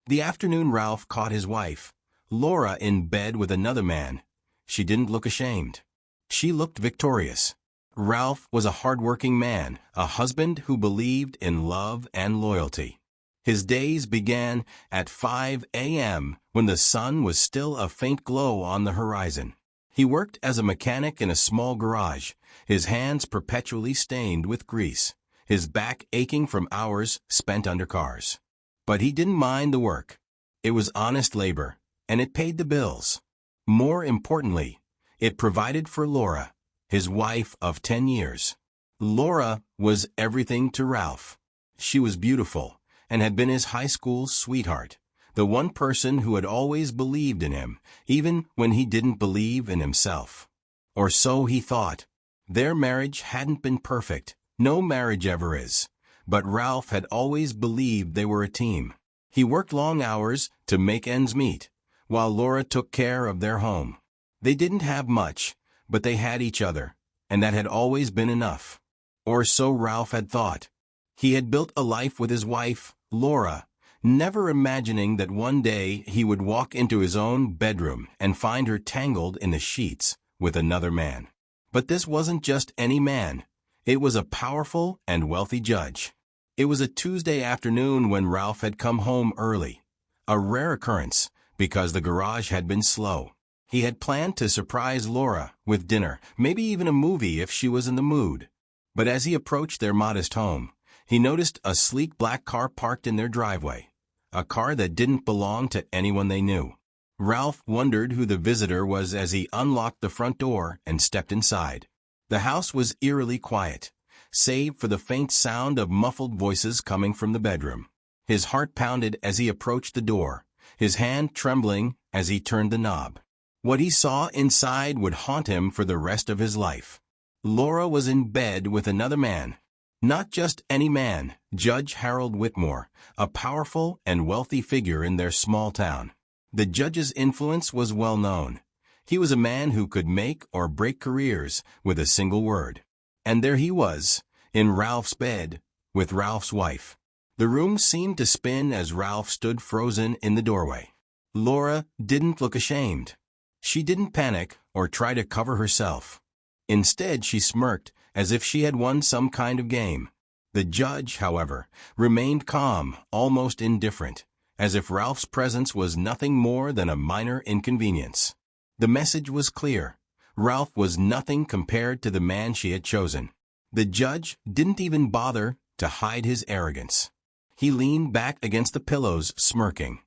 The afternoon Ralph caught his wife, Laura, in bed with another man. She didn't look ashamed. She looked victorious. Ralph was a hard-working man, a husband who believed in love and loyalty. His days began at 5 a.m. when the sun was still a faint glow on the horizon. He worked as a mechanic in a small garage, his hands perpetually stained with grease, his back aching from hours spent under cars. But he didn't mind the work. It was honest labor, and it paid the bills. More importantly, it provided for Laura, his wife of 10 years. Laura was everything to Ralph. She was beautiful and had been his high school sweetheart, the one person who had always believed in him, even when he didn't believe in himself. Or so he thought. Their marriage hadn't been perfect. No marriage ever is. But Ralph had always believed they were a team. He worked long hours to make ends meet, while Laura took care of their home. They didn't have much, but they had each other, and that had always been enough. Or so Ralph had thought. He had built a life with his wife, Laura, never imagining that one day he would walk into his own bedroom and find her tangled in the sheets with another man. But this wasn't just any man. It was a powerful and wealthy judge. It was a Tuesday afternoon when Ralph had come home early, a rare occurrence because the garage had been slow. He had planned to surprise Laura with dinner, maybe even a movie if she was in the mood. But as he approached their modest home, he noticed a sleek black car parked in their driveway, a car that didn't belong to anyone they knew. Ralph wondered who the visitor was as he unlocked the front door and stepped inside. The house was eerily quiet, save for the faint sound of muffled voices coming from the bedroom. His heart pounded as he approached the door, his hand trembling as he turned the knob. What he saw inside would haunt him for the rest of his life. Laura was in bed with another man. Not just any man, Judge Harold Whitmore, a powerful and wealthy figure in their small town. The judge's influence was well known. He was a man who could make or break careers with a single word. And there he was, in Ralph's bed, with Ralph's wife. The room seemed to spin as Ralph stood frozen in the doorway. Laura didn't look ashamed. She didn't panic or try to cover herself. Instead, she smirked as if she had won some kind of game. The judge, however, remained calm, almost indifferent, as if Ralph's presence was nothing more than a minor inconvenience. The message was clear. Ralph was nothing compared to the man she had chosen. The judge didn't even bother to hide his arrogance. He leaned back against the pillows, smirking.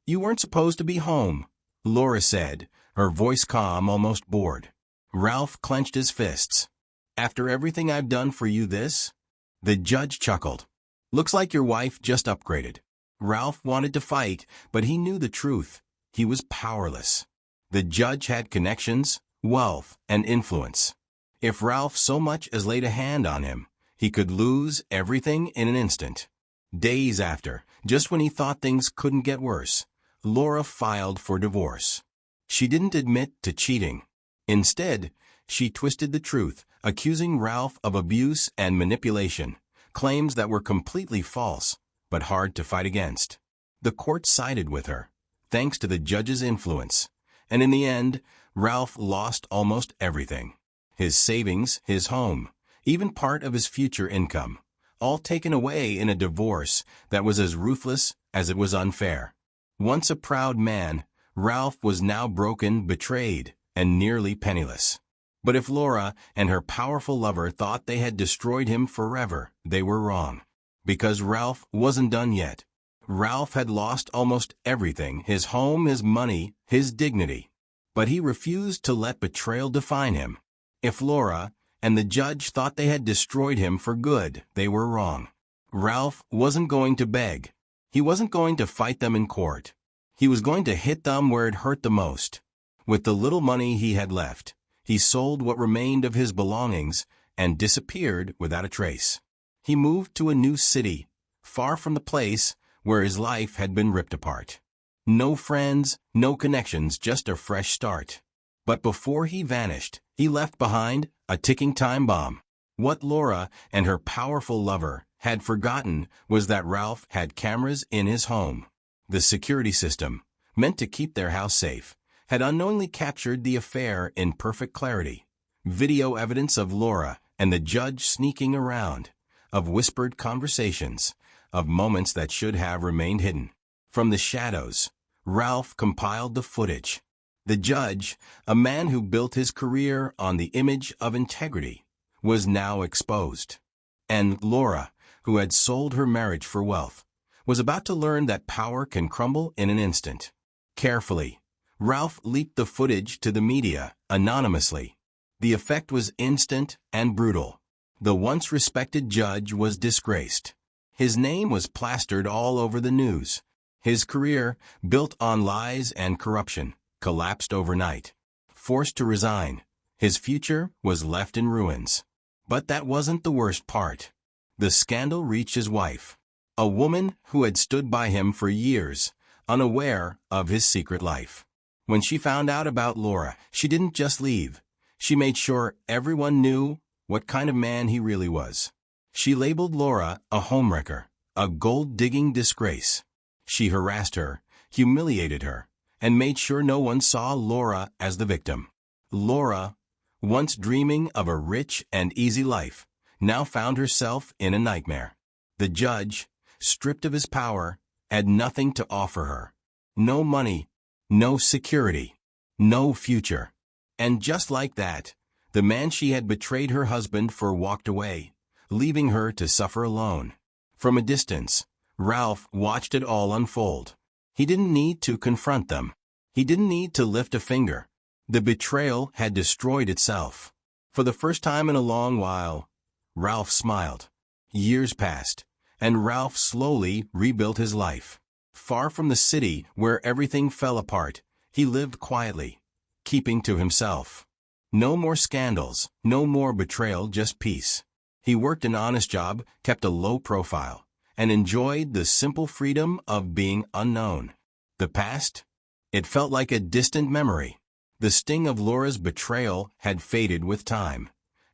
"You weren't supposed to be home," Laura said, her voice calm, almost bored. Ralph clenched his fists. "After everything I've done for you, this?" The judge chuckled. "Looks like your wife just upgraded." Ralph wanted to fight, but he knew the truth. He was powerless. The judge had connections, wealth, and influence. If Ralph so much as laid a hand on him, he could lose everything in an instant. Days after, just when he thought things couldn't get worse, Laura filed for divorce. She didn't admit to cheating. Instead, she twisted the truth, accusing Ralph of abuse and manipulation, claims that were completely false, but hard to fight against. The court sided with her, thanks to the judge's influence, and in the end, Ralph lost almost everything. His savings, his home, even part of his future income, all taken away in a divorce that was as ruthless as it was unfair. Once a proud man, Ralph was now broken, betrayed, and nearly penniless. But if Laura and her powerful lover thought they had destroyed him forever, they were wrong. Because Ralph wasn't done yet. Ralph had lost almost everything, his home, his money, his dignity. But he refused to let betrayal define him. If Laura and the judge thought they had destroyed him for good, they were wrong. Ralph wasn't going to beg. He wasn't going to fight them in court. He was going to hit them where it hurt the most. With the little money he had left, he sold what remained of his belongings and disappeared without a trace. He moved to a new city, far from the place where his life had been ripped apart. No friends, no connections, just a fresh start. But before he vanished, he left behind a ticking time bomb. What Laura and her powerful lover had forgotten was that Ralph had cameras in his home. The security system, meant to keep their house safe, had unknowingly captured the affair in perfect clarity. Video evidence of Laura and the judge sneaking around, of whispered conversations, of moments that should have remained hidden. From the shadows, Ralph compiled the footage. The judge, a man who built his career on the image of integrity, was now exposed. And Laura, who had sold her marriage for wealth, was about to learn that power can crumble in an instant. Carefully, Ralph leaked the footage to the media, anonymously. The effect was instant and brutal. The once respected judge was disgraced. His name was plastered all over the news. His career, built on lies and corruption, collapsed overnight. Forced to resign, his future was left in ruins. But that wasn't the worst part. The scandal reached his wife, a woman who had stood by him for years, unaware of his secret life. When she found out about Laura, she didn't just leave. She made sure everyone knew what kind of man he really was. She labeled Laura a homewrecker, a gold-digging disgrace. She harassed her, humiliated her, and made sure no one saw Laura as the victim. Laura, once dreaming of a rich and easy life, now found herself in a nightmare. The judge, stripped of his power, had nothing to offer her. No money, no security, no future. And just like that, the man she had betrayed her husband for walked away, leaving her to suffer alone. From a distance, Ralph watched it all unfold. He didn't need to confront them. He didn't need to lift a finger. The betrayal had destroyed itself. For the first time in a long while, Ralph smiled. Years passed, and Ralph slowly rebuilt his life. Far from the city where everything fell apart, he lived quietly, keeping to himself. No more scandals, no more betrayal, just peace. He worked an honest job, kept a low profile, and enjoyed the simple freedom of being unknown. The past? It felt like a distant memory. The sting of Laura's betrayal had faded with time,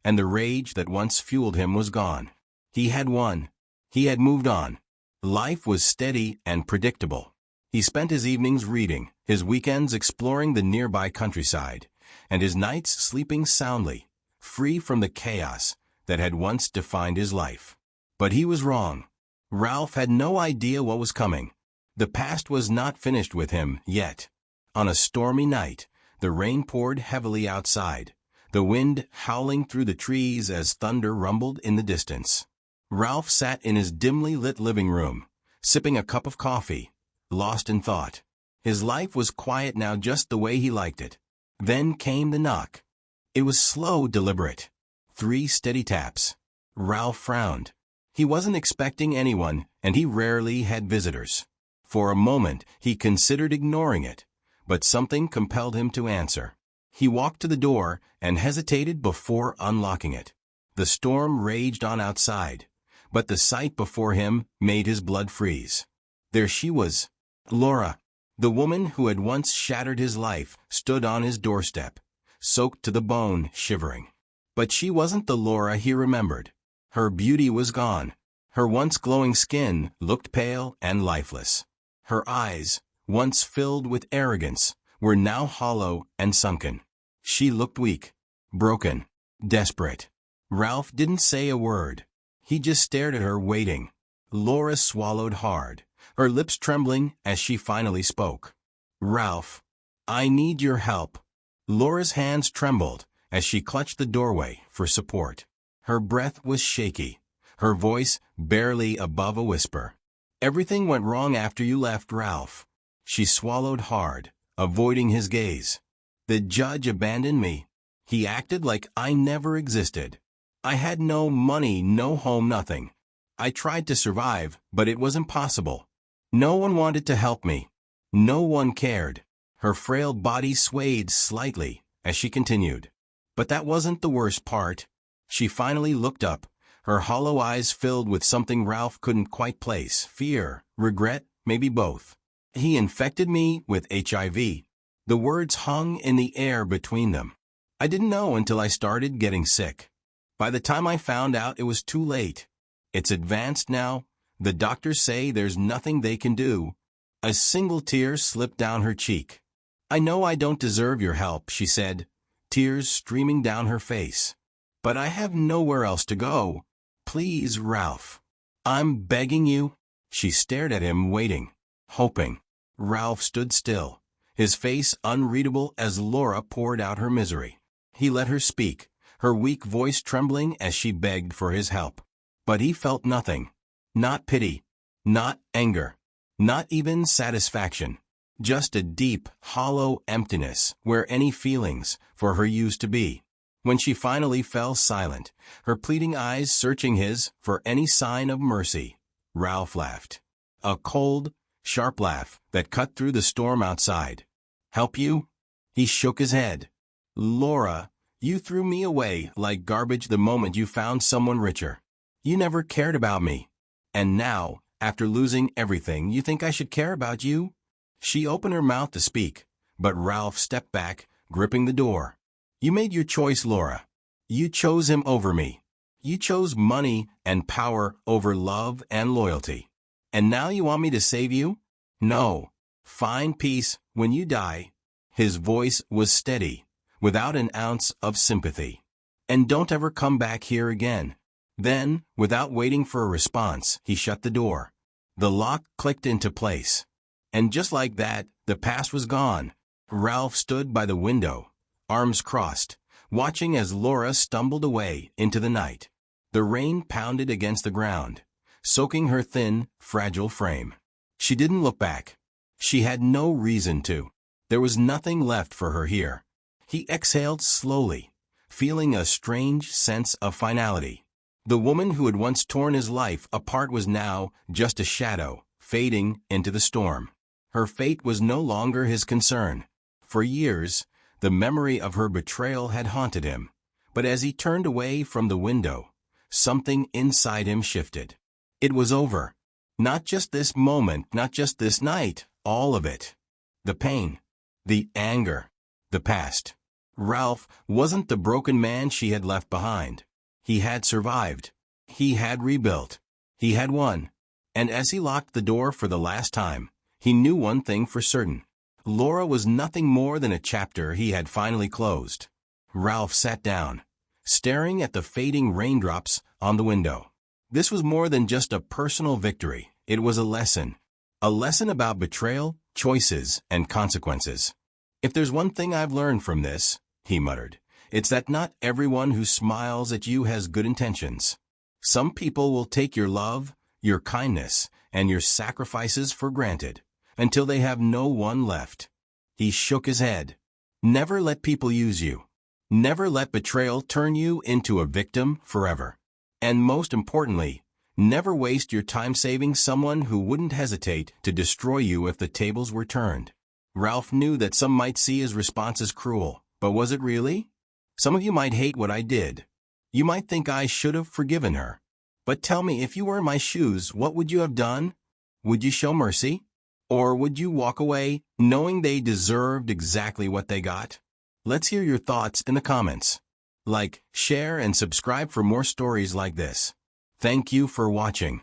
and the rage that once fueled him was gone. He had won. He had moved on. Life was steady and predictable. He spent his evenings reading, his weekends exploring the nearby countryside, and his nights sleeping soundly, free from the chaos that had once defined his life. But he was wrong. Ralph had no idea what was coming. The past was not finished with him yet. On a stormy night, the rain poured heavily outside, the wind howling through the trees as thunder rumbled in the distance. Ralph sat in his dimly lit living room, sipping a cup of coffee, lost in thought. His life was quiet now, just the way he liked it. Then came the knock. It was slow, deliberate. 3 steady taps. Ralph frowned. He wasn't expecting anyone, and he rarely had visitors. For a moment, he considered ignoring it, but something compelled him to answer. He walked to the door and hesitated before unlocking it. The storm raged on outside, but the sight before him made his blood freeze. There she was. Laura, the woman who had once shattered his life, stood on his doorstep, soaked to the bone, shivering. But she wasn't the Laura he remembered. Her beauty was gone. Her once glowing skin looked pale and lifeless. Her eyes, once filled with arrogance, were now hollow and sunken. She looked weak, broken, desperate. Ralph didn't say a word. He just stared at her, waiting. Laura swallowed hard, her lips trembling as she finally spoke. "Ralph, I need your help." Laura's hands trembled as she clutched the doorway for support. Her breath was shaky, her voice barely above a whisper. "Everything went wrong after you left, Ralph." She swallowed hard, avoiding his gaze. "The judge abandoned me. He acted like I never existed. I had no money, no home, nothing. I tried to survive, but it was impossible. No one wanted to help me. No one cared." Her frail body swayed slightly as she continued. But that wasn't the worst part. She finally looked up, her hollow eyes filled with something Ralph couldn't quite place. Fear, regret, maybe both. "He infected me with HIV. The words hung in the air between them. "I didn't know until I started getting sick. By the time I found out, it was too late. It's advanced now. The doctors say there's nothing they can do. A single tear slipped down her cheek. "I know I don't deserve your help," she said, tears streaming down her face. "But I have nowhere else to go. Please, Ralph. I'm begging you." She stared at him, waiting, hoping. Ralph stood still, his face unreadable as Laura poured out her misery. He let her speak, her weak voice trembling as she begged for his help. But he felt nothing. Not pity, not anger, not even satisfaction. Just a deep, hollow emptiness where any feelings for her used to be. When she finally fell silent, her pleading eyes searching his for any sign of mercy, Ralph laughed. A cold, sharp laugh that cut through the storm outside. "Help you?" He shook his head. "Laura, you threw me away like garbage the moment you found someone richer. You never cared about me. And now, after losing everything, you think I should care about you?" She opened her mouth to speak, but Ralph stepped back, gripping the door. "You made your choice, Laura. You chose him over me. You chose money and power over love and loyalty. And now you want me to save you? No. Find peace when you die." His voice was steady, without an ounce of sympathy. "And don't ever come back here again." Then, without waiting for a response, he shut the door. The lock clicked into place. And just like that, the past was gone. Ralph stood by the window, arms crossed, watching as Laura stumbled away into the night. The rain pounded against the ground, soaking her thin, fragile frame. She didn't look back. She had no reason to. There was nothing left for her here. He exhaled slowly, feeling a strange sense of finality. The woman who had once torn his life apart was now just a shadow, fading into the storm. Her fate was no longer his concern. For years, the memory of her betrayal had haunted him. But as he turned away from the window, something inside him shifted. It was over. Not just this moment, not just this night, all of it. The pain, the anger, the past. Ralph wasn't the broken man she had left behind. He had survived. He had rebuilt. He had won. And as he locked the door for the last time, he knew one thing for certain. Laura was nothing more than a chapter he had finally closed. Ralph sat down, staring at the fading raindrops on the window. This was more than just a personal victory. It was a lesson. A lesson about betrayal, choices, and consequences. "If there's one thing I've learned from this," he muttered, "it's that not everyone who smiles at you has good intentions. Some people will take your love, your kindness, and your sacrifices for granted, until they have no one left." He shook his head. Never let people use you. Never let betrayal turn you into a victim forever. And most importantly, never waste your time saving someone who wouldn't hesitate to destroy you if the tables were turned. Ralph knew that some might see his response as cruel, but was it really? Some of you might hate what I did. You might think I should have forgiven her. But tell me, if you were in my shoes, what would you have done? Would you show mercy? Or would you walk away knowing they deserved exactly what they got? Let's hear your thoughts in the comments. Like, share, and subscribe for more stories like this. Thank you for watching.